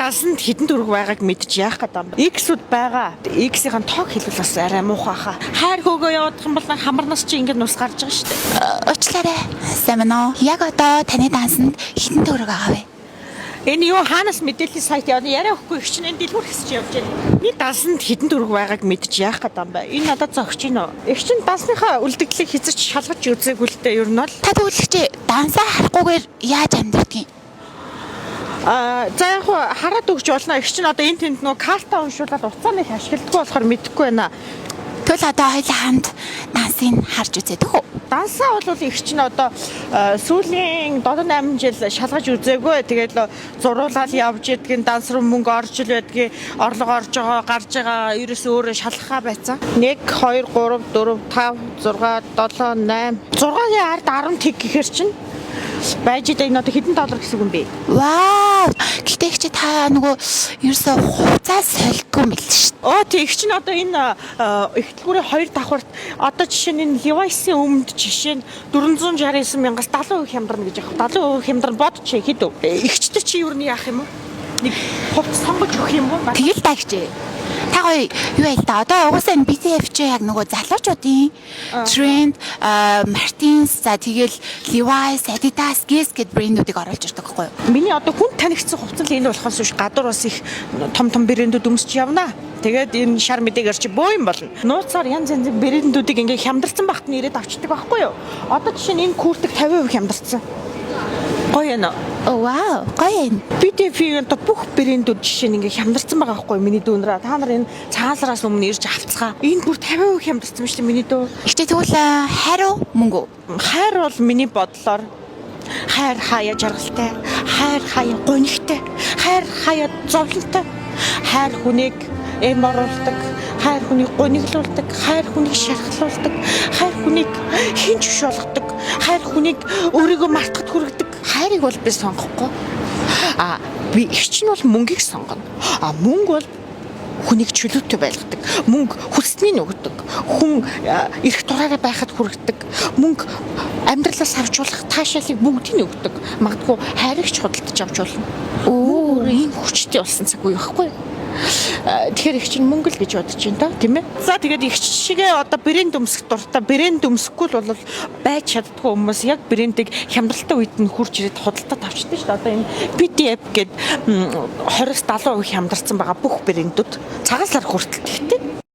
дансанд хэдэн төгрөг байгааг мэдж яах гэдэг юм бэ? X-үүд байгаа. X-ийн тоог хэлвэл бас арай муухай хаа. Хайр хөөгөө явуудах юм бол хамарнаас чи ингэ нус гарч байгаа шүү дээ. Уучлаарай. Сайн байна уу? Яг одоо таны дансанд хэдэн төгрөг байгаа вэ? Энэ юу хаанаас мэдээллийн сайт явна? Яриа өгөхгүй их чинь энэ дэлгүүр хэсэж явж байна. Би дансанд хэдэн төгрөг байгааг мэдж яах гэдэг юм бэ? Энэ надад зогч гин үү? Их чинь дансныхаа үлдэгдлийг хязгаарч шалгаж үзээгүй л дээ ер нь бол. Та төвлөгч дансаа харахгүйгээр яаж амьдрдаг юм? За яг хараад өгч болно. Их чинь одоо энэ тэнд нөө карта уншуулаад уцааны ашигладаг болохоор мэдэхгүй байна. Тэгвэл одоо хоёулаа хамт дансыг харж үзээд үү? Дансаа бол их чинь одоо сүүлийн 7-8 жил шалгаж үзээгүй. Тэгээд зуруулаад явж идэгэн данс руу мөнгө орж ил байдгийг орлого орж байгаа гарч байгаа ерөөс өөрөө шалгахаа байцсан. 1 2 3 4 5 6 7 8 6-ны ард 10 тэг гэхэр чинь байж дээ энэ одоо хэдэн доллар гэсэн үг юм бэ? Вау! Гэтэ их чи та нөгөө ерөөсөө хуцаа солихгүй мэл шүү дээ. Оо тэг чинь одоо энэ ихтлгүүрийн 2 давхарт одоо жишээ нь энэ Levi's-ийн өмнөд жишээ нь 469 мянгаас 70% хямдарна гэж яг 70% хямдарна бодч хэд вэ? Игчтэй чи юу нь яах юм бэ? Нэг хувц сонгож өгөх юм уу? Тэгэл дагч. Та гоё юу яа л та одоо угаасаа энэ BTF чи яг нөгөө залуучуудын Trend, Martins за тэгэл Levi's, Adidas, Guess гэд брэндүүдийг оруулж ирдэг байхгүй юу? Миний одоо хүн танигдсан хувцас энэ болохоос биш гадуур бас их том брэндүүд өмсч явна. Тэгээд энэ шар мэдээгээр чи бөө юм болно. Нууцаар янз янзын брэндүүдийг ингээ хямдарсан багт нь ирээд авчдаг байхгүй юу? Одоо жишээ нь энэ куртэг 50% хямдарсан. Гоё нэ. Вау, гоё юм. BTF-ийн одоо бүх брэндүүд жишээ нь ингээ хямдарсан байгаа байхгүй юу? Миний дүүнраа та нар энэ цаасараас өмнө ирж авцгаа. Энэ бүр 50% хямдарсан шүү дээ миний дүү. Ихтэй тэгвэл хайр уу мөнгө үү? Хайр бол миний бодлоор хайр хаяа жаргалтай, хайр хаяа гонигтай, хайр хаяа зовлонтой, хайр хүнийг эм оруулдаг, хайр хүнийг гониглуулдаг, хайр хүнийг шархлуулдаг, хайр хүнийг хинч биш болгодог, хайр хүнийг өөрийгөө мартахад хүргэдэг. Хайрыг бол би сонгохгүй. Би их чинь бол мөнгийг сонгоно. Мөнгө бол хүнийг чөлөөтэй байлгадаг. Мөнгө хүснийг өгдөг. Хүн эрх дураараа байхад хүргэдэг. Мөнгө амьдралаас авч болох таашаалыг бүгдийг өгдөг. Магадгүй хайрыгч худалдаж авч болно. Энэ хүчтэй болсон цаг үе байхгүй юу? Тэгэхээр их чинь мөнгө л гэж бодож байна та тийм ээ. За тэгээд их шигээ одоо брэнд өмсөх дуртай брэнд өмсөхгүй л бол байж чаддгүй хүмүүс яг брэндийг хямдралтай үед нь хурж ирээд худалдаад авчдаг шүү дээ. Одоо энэ PDF гээд 20-70% хямдарсан байгаа бүх брэндүүд цагаалсаар хүртэл тэгтээ